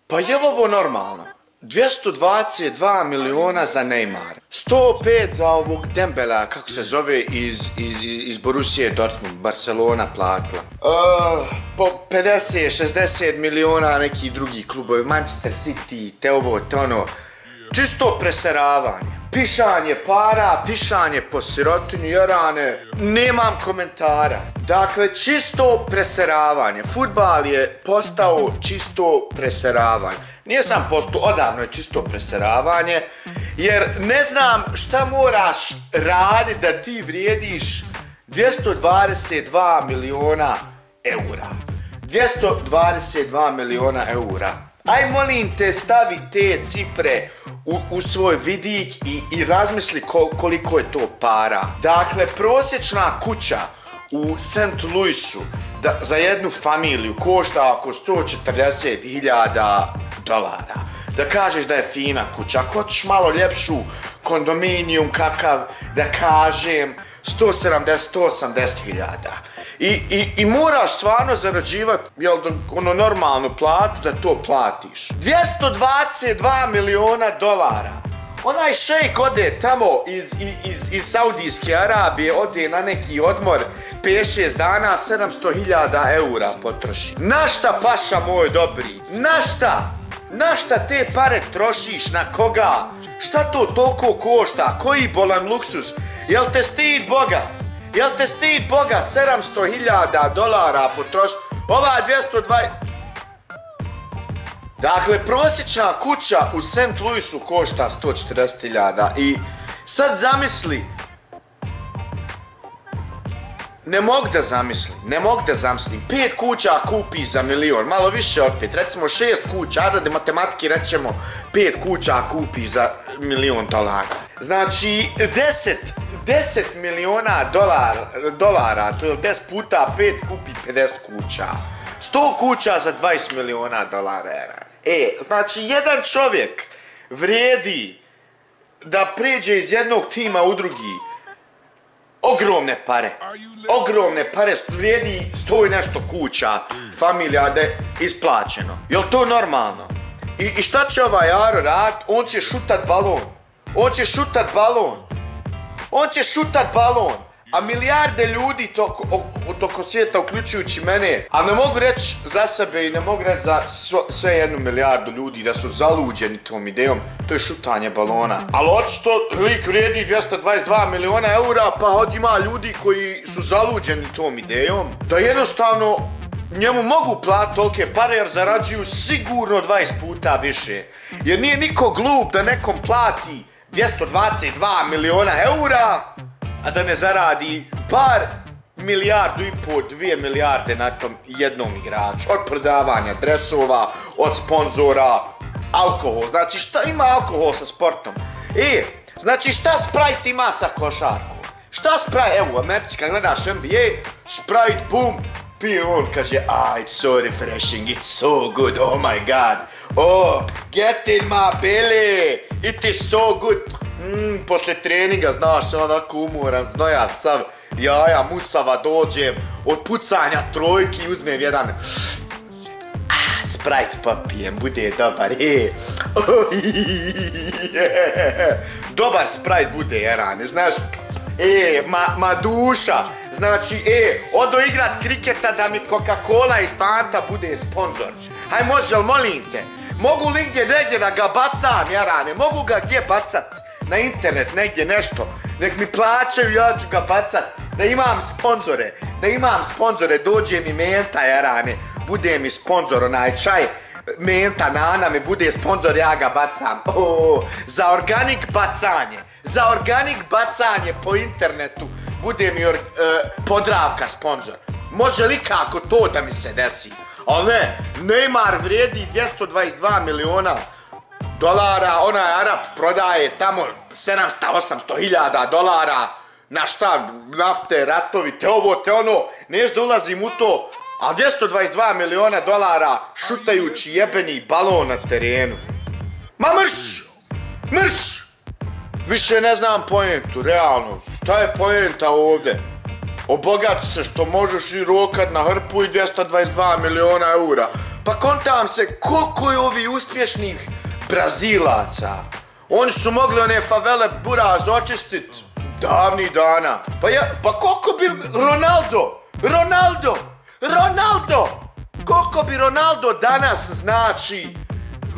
Pa je li ovo normalno? 222 miliona za Neymar, 105 za ovog Dembela, kako se zove, iz Borussije Dortmund, Barcelona platila. Po 50-60 miliona neki drugi klubovi, Manchester City, te ovo, te ono. Čisto preseravanje. Pišanje para, pišanje po sirotinju, jarane, nemam komentara. Dakle, čisto preseravanje. Fudbal je postao čisto preseravanje. Nije sam postao, odavno je čisto preseravanje, jer ne znam šta moraš raditi da ti vrijediš 222 miliona eura. 222 miliona eura. Aj molim te, stavi te cifre u svoj vidik i razmisli koliko je to para. Dakle, prosječna kuća u St. Louisu za jednu familiju košta oko $140.000. Da kažeš da je fina kuća. Ako hoćeš malo ljepšu, kondominijum kakav, da kažem, 170-180.000. I moraš stvarno zarađivati, jel, ono normalnu platu da to platiš. $222 miliona. Onaj šejk ode tamo iz Saudijske Arabije, ode na neki odmor 5-6 dana, 700.000 eura potroši. Na šta, paša moj dobri? Na šta? Na šta te pare trošiš? Na koga? Šta to toliko košta? Koji bolan luksus? Jel te stid Boga? Jel te stid Boga? $700.000 potrošiti? Ova 220... Dakle, prosječna kuća u St. Louisu košta 140.000 i sad zamisli, ne mogu da zamislim, 5 kuća kupi za milion, malo više od 5, recimo 6 kuća, radi matematike rećemo 5 kuća kupi za $1.000.000. Znači, 10 miliona dolara, to je 10 puta 5 kupi 50 kuća. 100 kuća za $20 miliona. Znači, jedan čovjek vrijedi da pređe iz jednog tima u drugi ogromne pare, vrijedi 100 i nešto kuća, familija da je isplaćeno. Jel to normalno? I šta će ovaj Aro raditi? On će šutat balon. A milijarde ljudi toko svijeta, uključujući mene, a ne mogu reći za sebe i ne mogu reći za sve 1 milijardu ljudi da su zaluđeni tom idejom, to je šutanje balona. Ali očito lik vrijedi 222 miliona eura, pa ima ljudi koji su zaluđeni tom idejom, da jednostavno njemu mogu platiti tolike pare jer zarađuju sigurno 20 puta više. Jer nije niko glup da nekom plati 222 miliona eura, a da ne zaradi par milijardu i pol, 2 milijarde na tom jednom igraču. Od prodavanja dresova, od sponzora, alkohol. Znači, šta ima alkohol sa sportom? Znači, šta Sprite ima sa košarkom? Šta Sprite, evo u Americi kad gledaš NBA, Sprite, bum, pije on, kaže, it's so refreshing, it's so good, oh my god. Oh, get in my belly, it is so good. Poslije treninga, znaš, onako umoran, znoja sav, jaja, musava, dođem, od pucanja trojki uzmem jedan Sprite popijem, bude dobar, dobar Sprite bude, jarane, znaš, ma duša, znači, odo igrat kriketa da mi Coca-Cola i Fanta bude sponsor. Haj, može li, molim te, mogu li negdje da ga bacam, jarane, mogu ga gdje bacat? Na internet, negdje nešto, nek mi plaćaju, ja ću ga bacat, da imam sponzore, dođe mi Menta, jarane, bude mi sponzor, onaj čaj, Menta, Nana mi bude sponzor, ja ga bacam, za organik bacanje po internetu, bude mi Podravka sponzor, može li kako to da mi se desi, ali ne, Neymar vrijedi 222 miliona dolara, onaj Arap prodaje tamo 700-800.000 na šta, nafte, ratovi, te ovo, te ono, neš da ulazim u to, a 222 miliona dolara šutajući jebeni balon na terenu. Ma mrš! Više ne znam pojentu, realno, šta je pojenta ovdje? Obogati se što možeš i rokat na hrpu i 222 miliona eura. Pa kontam se koliko je ovi uspješnih Brazilaca. Oni su mogli one favele buraz očistit davnih dana. Pa koliko bi Ronaldo, koliko bi Ronaldo danas znači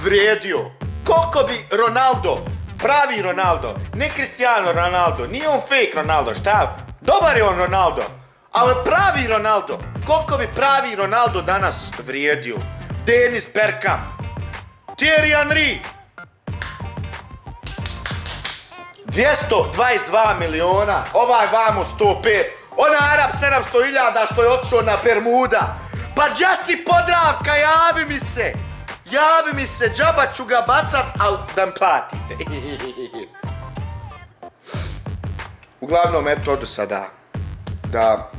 vrijedio? Koliko bi Ronaldo, pravi Ronaldo, ne Cristiano Ronaldo, nije on fake Ronaldo, šta? Dobar je on Ronaldo, ali pravi Ronaldo, koliko bi pravi Ronaldo danas vrijedio? Dennis Bergkamp, Thierry Henry, 222 miliona, ovaj vamo 105, ona Arab 700.000 što je otišao na Bermuda. Pa đa si Podravka, javi mi se, džaba ću ga bacat, ali da mi platite. Uglavnom, eto, odu sada da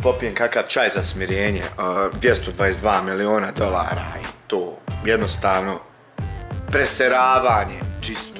popijem kakav čaj za smirenje, 222 miliona dolara i to jednostavno preseravanje čisto.